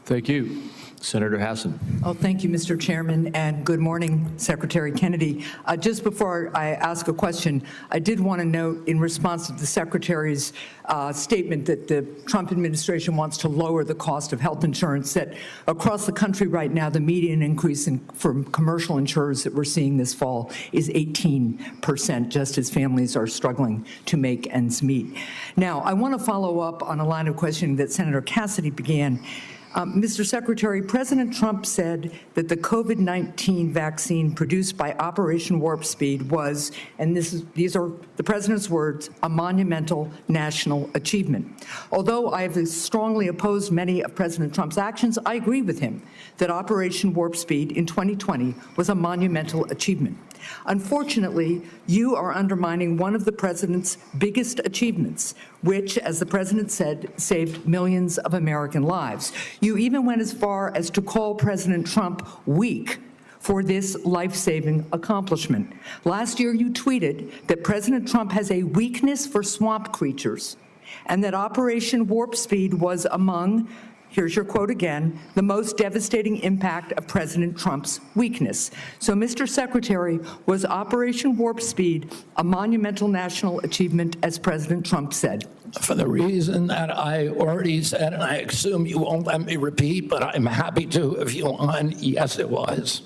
Thank you. Senator Hassan. Oh, thank you, Mr. Chairman, and good morning, Secretary Kennedy. Just before I ask a question, I did want to note in response to the Secretary's statement that the Trump administration wants to lower the cost of health insurance, that across the country right now, the median increase from commercial insurers that we're seeing this fall is 18%, just as families are struggling to make ends meet. Now, I want to follow up on a line of questioning that Senator Cassidy began. Mr. Secretary, President Trump said that the COVID-19 vaccine produced by Operation Warp Speed was, and these are the president's words, a monumental national achievement. Although I have strongly opposed many of President Trump's actions, I agree with him that Operation Warp Speed in 2020 was a monumental achievement. Unfortunately, you are undermining one of the president's biggest achievements, which, as the president said, saved millions of American lives. You even went as far as to call President Trump weak for this life-saving accomplishment. Last year, you tweeted that President Trump has a weakness for swamp creatures and that Operation Warp Speed was among, here's your quote again, the most devastating impact of President Trump's weakness. So, Mr. Secretary, was Operation Warp Speed a monumental national achievement, as President Trump said? For the reason that I already said, and I assume you won't let me repeat, but I'm happy to if you want, yes, it was.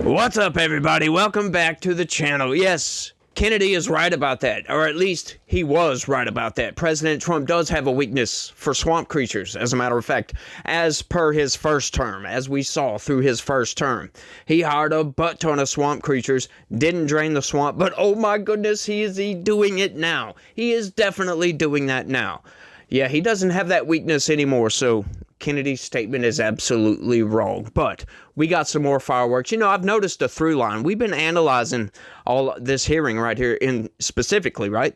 What's up, everybody? Welcome back to the channel. Yes, Kennedy is right about that, or at least he was right about that. President Trump does have a weakness for swamp creatures, as a matter of fact, as per his first term, as we saw through his first term. He hired a butt ton of swamp creatures, didn't drain the swamp, but oh my goodness, he is doing it now. He is definitely doing that now. Yeah, he doesn't have that weakness anymore, so Kennedy's statement is absolutely wrong. But we got some more fireworks. You know, I've noticed a through line. We've been analyzing all this hearing right here specifically, right?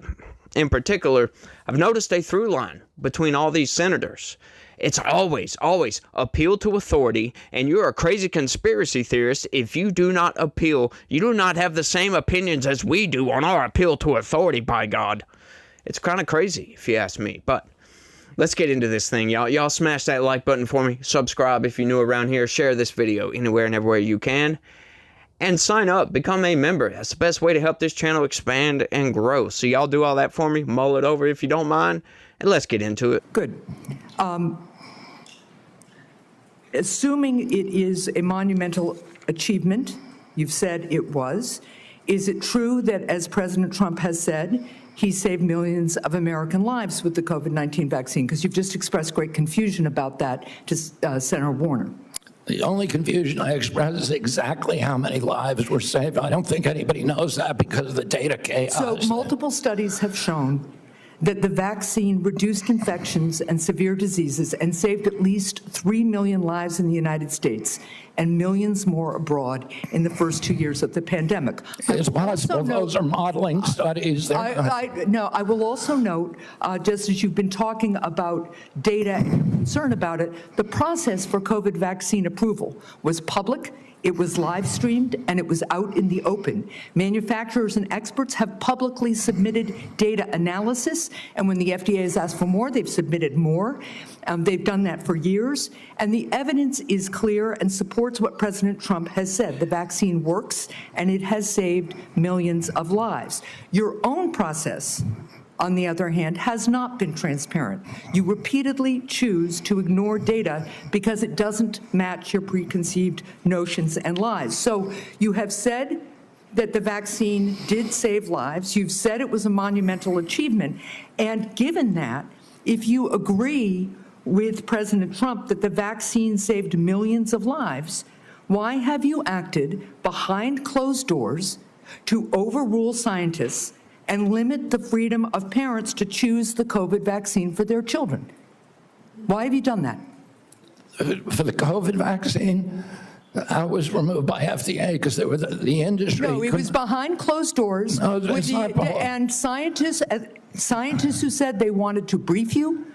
In particular, I've noticed a through line between all these senators. It's always appeal to authority, and you're a crazy conspiracy theorist if you do not appeal. You do not have the same opinions as we do on our appeal to authority, by God. It's kind of crazy, if you ask me, but let's get into this thing, y'all. Y'all smash that like button for me. Subscribe if you're new around here. Share this video anywhere and everywhere you can. And sign up. Become a member. That's the best way to help this channel expand and grow. So y'all do all that for me. Mull it over if you don't mind. And let's get into it. Good. Assuming it is a monumental achievement, you've said it was, is it true that, as President Trump has said, he saved millions of American lives with the COVID-19 vaccine? Because you've just expressed great confusion about that to Senator Warner. The only confusion I express is exactly how many lives were saved. I don't think anybody knows that because of the data chaos. So multiple studies have shown that the vaccine reduced infections and severe diseases and saved at least 3 million lives in the United States and millions more abroad in the first 2 years of the pandemic. It's possible those are modeling studies. I will also note, just as you've been talking about data and concern about it, the process for COVID vaccine approval was public, it was live streamed, and it was out in the open. Manufacturers and experts have publicly submitted data analysis, and when the FDA has asked for more, they've submitted more. They've done that for years, and the evidence is clear and supports what President Trump has said. The vaccine works, and it has saved millions of lives. Your own process, on the other hand, has not been transparent. You repeatedly choose to ignore data because it doesn't match your preconceived notions and lies. So you have said that the vaccine did save lives. You've said it was a monumental achievement. And given that, if you agree with President Trump that the vaccine saved millions of lives, why have you acted behind closed doors to overrule scientists and limit the freedom of parents to choose the COVID vaccine for their children? Why have you done that? For the COVID vaccine, I was removed by FDA because there was the industry. No, it was behind closed doors. No, it's not and scientists who said they wanted to brief you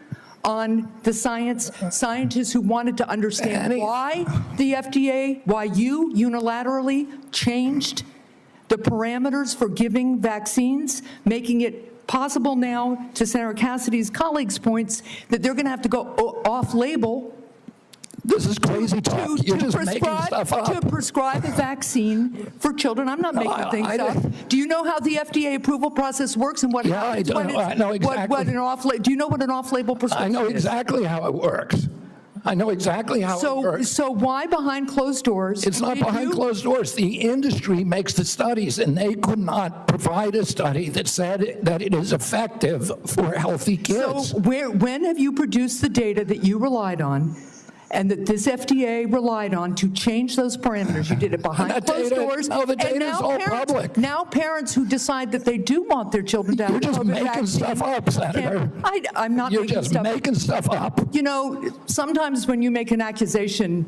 on the science, scientists who wanted to understand why the FDA, why you unilaterally changed the parameters for giving vaccines, making it possible now, to Senator Cassidy's colleagues' points, that they're going to have to go off-label This is crazy talk. You're just making stuff up. To prescribe a vaccine for children. I'm not making things up. Do you know how the FDA approval process works and what happens when it's, I know exactly. what an do you know what an off-label prescription is? I know exactly how it works. I know exactly how it works. So why behind closed doors? It's not behind closed doors. The industry makes the studies, and they could not provide a study that said that it is effective for healthy kids. So when have you produced the data that you relied on and that this FDA relied on to change those parameters? You did it behind closed doors. No, the data is all public. Now parents who decide that they do want their children to have You're just COVID making vaccine stuff up, Senator. I'm not You're making just stuff making stuff up. You know, sometimes when you make an accusation,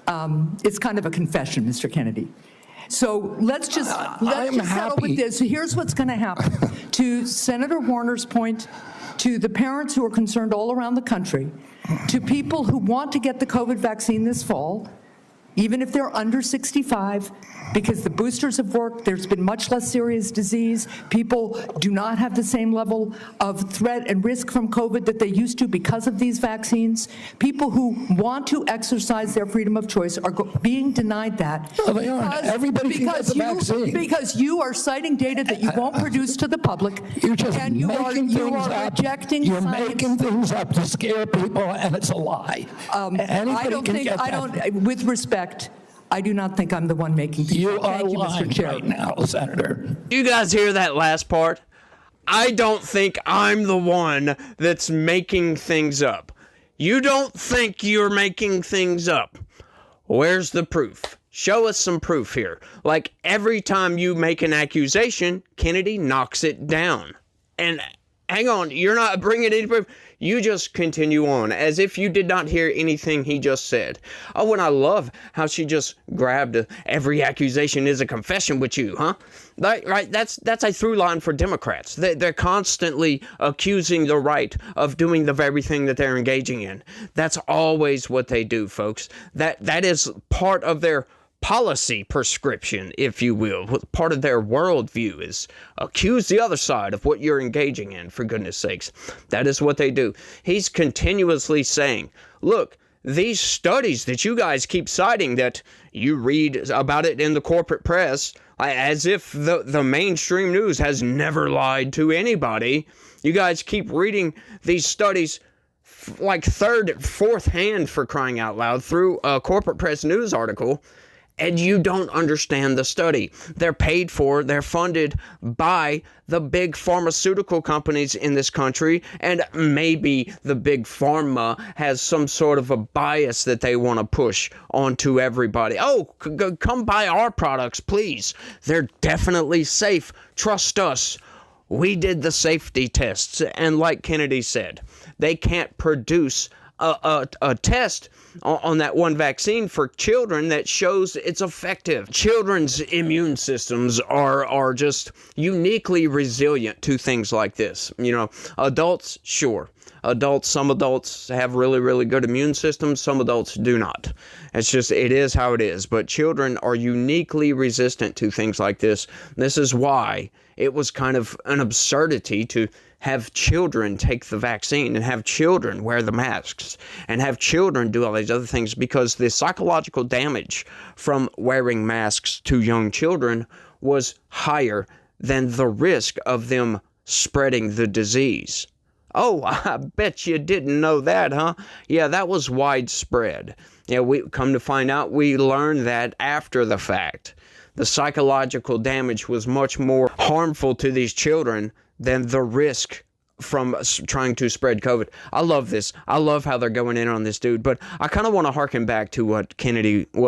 it's kind of a confession, Mr. Kennedy. So let's just settle with this. So here's what's going to happen. To Senator Warner's point, to the parents who are concerned all around the country, to people who want to get the COVID vaccine this fall, even if they're under 65, because the boosters have worked, there's been much less serious disease, people do not have the same level of threat and risk from COVID that they used to because of these vaccines. People who want to exercise their freedom of choice are being denied that. No, they aren't. Everybody can get the vaccine. Because you are citing data that you won't produce to the public. You're just and making things up. Rejecting You're science. making things up to scare people, and it's a lie. With respect, I do not think I'm the one making things You up. are Thank you, lying Mr. Chair. right now, Senator. You guys hear that last part? I don't think I'm the one that's making things up. You don't think you're making things up. Where's the proof? Show us some proof here. Like every time you make an accusation, Kennedy knocks it down. And hang on, you're not bringing any proof. You just continue on as if you did not hear anything he just said. Oh, and I love how she just grabbed every accusation is a confession with you, huh? Right? That's a through line for Democrats. They're constantly accusing the right of doing the very thing that they're engaging in. That's always what they do, folks. That is part of their policy prescription, if you will. Part of their worldview is accuse the other side of what you're engaging in, for goodness sakes. That is what they do. He's continuously saying, look, these studies that you guys keep citing, that you read about it in the corporate press, as if the mainstream news has never lied to anybody. You guys keep reading these studies like third, fourth hand, for crying out loud, through a corporate press news article, and you don't understand the study. They're paid for, they're funded by the big pharmaceutical companies in this country, and maybe the big pharma has some sort of a bias that they want to push onto everybody. Oh, come buy our products, please. They're definitely safe. Trust us. We did the safety tests, and like Kennedy said, they can't produce a test on that one vaccine for children that shows it's effective. Children's immune systems are just uniquely resilient to things like this. You know, adults, sure. Some adults have really, really good immune systems. Some adults do not. It is how it is. But children are uniquely resistant to things like this. This is why it was kind of an absurdity to have children take the vaccine and have children wear the masks and have children do all these other things, because the psychological damage from wearing masks to young children was higher than the risk of them spreading the disease. Oh, I bet you didn't know that, huh? Yeah, that was widespread. Yeah, we come to find out, we learned that after the fact. The psychological damage was much more harmful to these children than the risk from trying to spread COVID. I love this. I love how they're going in on this dude, but I kind of want to harken back to what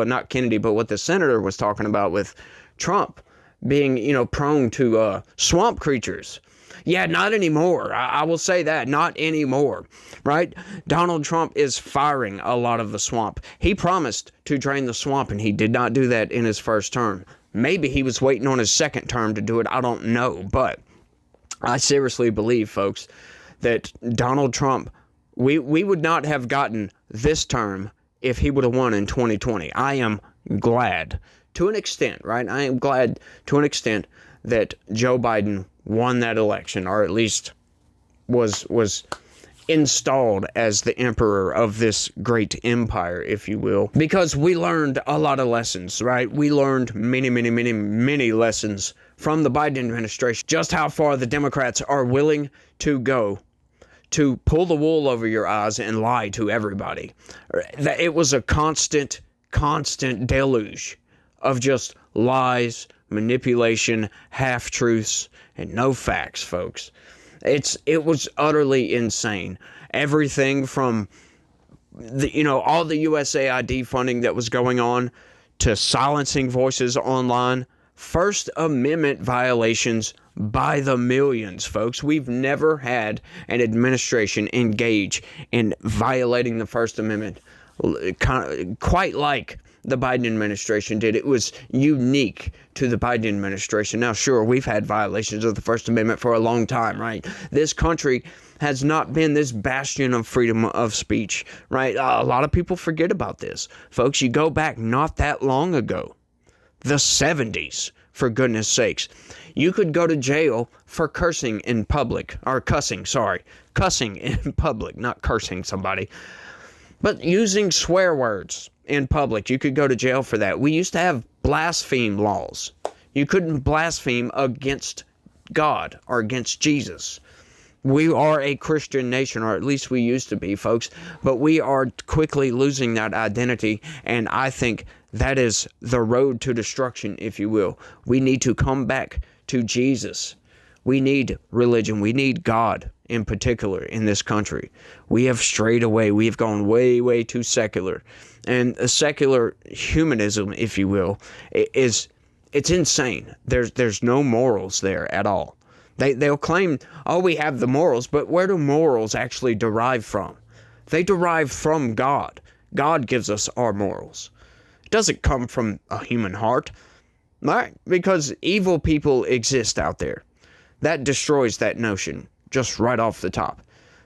not Kennedy, but what the senator was talking about with Trump being, prone to swamp creatures. Yeah, not anymore. I will say that. Not anymore, right? Donald Trump is firing a lot of the swamp. He promised to drain the swamp, and he did not do that in his first term. Maybe he was waiting on his second term to do it. I don't know, but I seriously believe, folks, that Donald Trump, we would not have gotten this term if he would have won in 2020. I am glad, to an extent, right? I am glad, to an extent, that Joe Biden won that election, or at least was installed as the emperor of this great empire, if you will, because we learned a lot of lessons, right? We learned many lessons from the Biden administration, just how far the Democrats are willing to go to pull the wool over your eyes and lie to everybody. It was a constant deluge of just lies, manipulation, half-truths, and no facts, folks. It was utterly insane. Everything from all the USAID funding that was going on to silencing voices online, First Amendment violations by the millions, folks. We've never had an administration engage in violating the First Amendment quite like the Biden administration did. It was unique to the Biden administration. Now, sure, we've had violations of the First Amendment for a long time, right? This country has not been this bastion of freedom of speech, right? A lot of people forget about this. Folks, you go back not that long ago, the 70s, for goodness sakes. You could go to jail for cursing in public, or cussing in public, not cursing somebody, but using swear words in public. You could go to jail for that. We used to have blaspheme laws. You couldn't blaspheme against God or against Jesus. We are a Christian nation, or at least we used to be, folks, but we are quickly losing that identity, and I think that is the road to destruction, if you will. We need to come back to Jesus. We need religion. We need God in particular in this country. We have strayed away. We have gone way too secular. And a secular humanism, if you will, it's insane. There's no morals there at all. They'll claim, oh, we have the morals, but where do morals actually derive from? They derive from God. God gives us our morals. It doesn't come from a human heart, right? Because evil people exist out there. That destroys that notion just right off the top,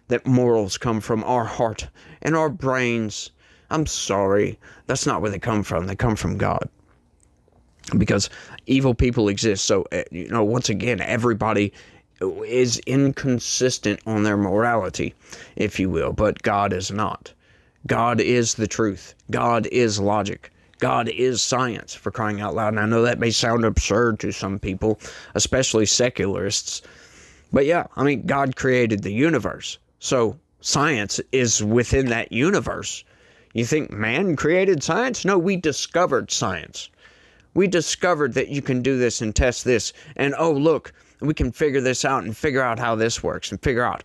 that morals come from our heart and our brains. I'm sorry, that's not where they come from. They come from God. Because evil people exist. So, once again, everybody is inconsistent on their morality, if you will, but God is not. God is the truth. God is logic. God is science, for crying out loud. And I know that may sound absurd to some people, especially secularists. But yeah, God created the universe. So science is within that universe. You think man created science? No, we discovered science. We discovered that you can do this and test this. And oh, look, we can figure this out and figure out how this works and figure out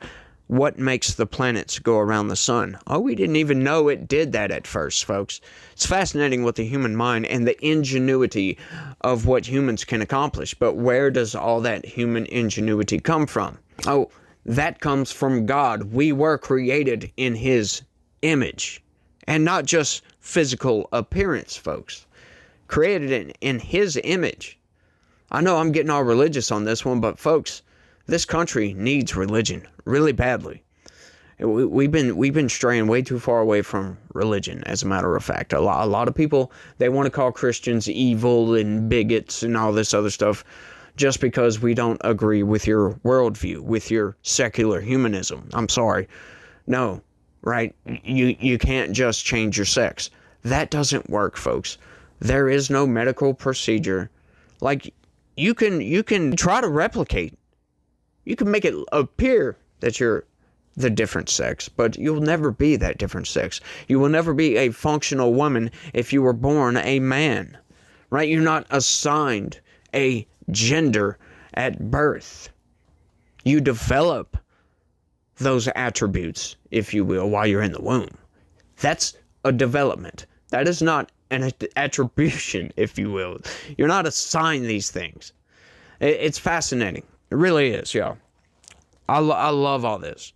what makes the planets go around the sun. Oh, we didn't even know it did that at first, folks. It's fascinating what the human mind and the ingenuity of what humans can accomplish. But where does all that human ingenuity come from? Oh, that comes from God. We were created in His image. And not just physical appearance, folks. Created in His image. I know I'm getting all religious on this one, but folks, this country needs religion really badly. We've been straying way too far away from religion, as a matter of fact. A lot of people, they want to call Christians evil and bigots and all this other stuff just because we don't agree with your worldview, with your secular humanism. I'm sorry. No, right? You can't just change your sex. That doesn't work, folks. There is no medical procedure. Like, you can try to replicate. You can make it appear that you're the different sex, but you'll never be that different sex. You will never be a functional woman if you were born a man, right? You're not assigned a gender at birth. You develop those attributes, if you will, while you're in the womb. That's a development. That is not an attribution, if you will. You're not assigned these things. It's fascinating. It really is, y'all. I love all this.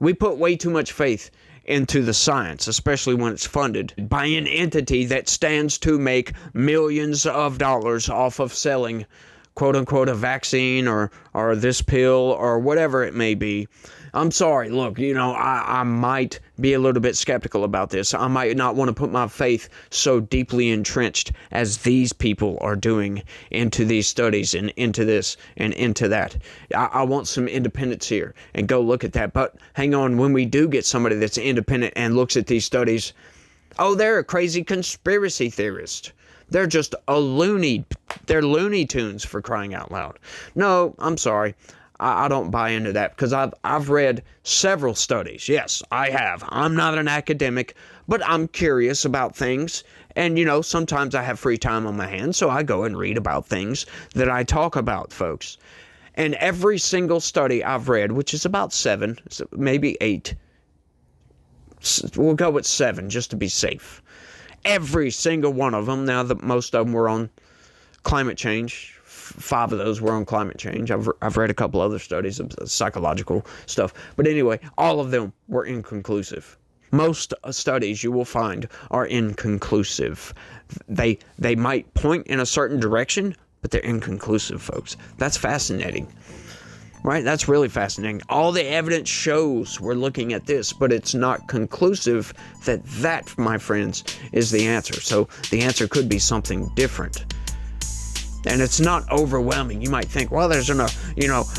We put way too much faith into the science, especially when it's funded by an entity that stands to make millions of dollars off of selling, quote unquote, a vaccine or this pill or whatever it may be. I'm sorry, look, I might be a little bit skeptical about this. I might not want to put my faith so deeply entrenched as these people are doing into these studies and into this and into that. I want some independence here and go look at that. But hang on, when we do get somebody that's independent and looks at these studies, oh, they're a crazy conspiracy theorist. They're just they're Looney Tunes, for crying out loud. No, I'm sorry. I don't buy into that, because I've read several studies. Yes, I have. I'm not an academic, but I'm curious about things. And, sometimes I have free time on my hands, so I go and read about things that I talk about, folks. And every single study I've read, which is about 7, maybe 8, we'll go with 7 just to be safe. Every single one of them, now that most of them were on climate change, 5 of those were on climate change. I've read a couple other studies of psychological stuff. But anyway, all of them were inconclusive. Most studies you will find are inconclusive. They might point in a certain direction, but they're inconclusive, folks. That's fascinating. Right? That's really fascinating. All the evidence shows we're looking at this, but it's not conclusive that, my friends, is the answer. So the answer could be something different. And it's not overwhelming. You might think, well, there's an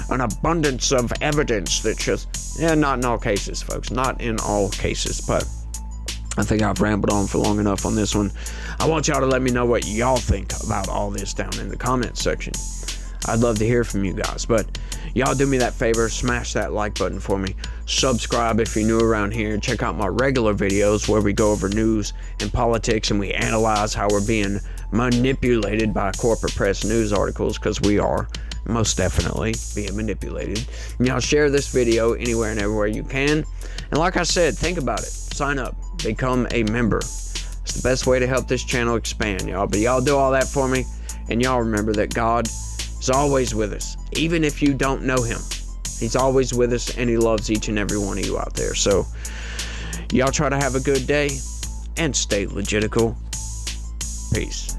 abundance of evidence that just, not in all cases, folks. Not in all cases. But I think I've rambled on for long enough on this one. I want y'all to let me know what y'all think about all this down in the comments section. I'd love to hear from you guys. But y'all do me that favor, smash that like button for me. Subscribe if you're new around here. Check out my regular videos where we go over news and politics and we analyze how we're being manipulated by corporate press news articles, because we are most definitely being manipulated. And y'all share this video anywhere and everywhere you can. And like I said, think about it. Sign up. Become a member. It's the best way to help this channel expand, y'all. But y'all do all that for me. And y'all remember that God is always with us, even if you don't know him. He's always with us, and he loves each and every one of you out there. So y'all try to have a good day and stay legitical. Peace.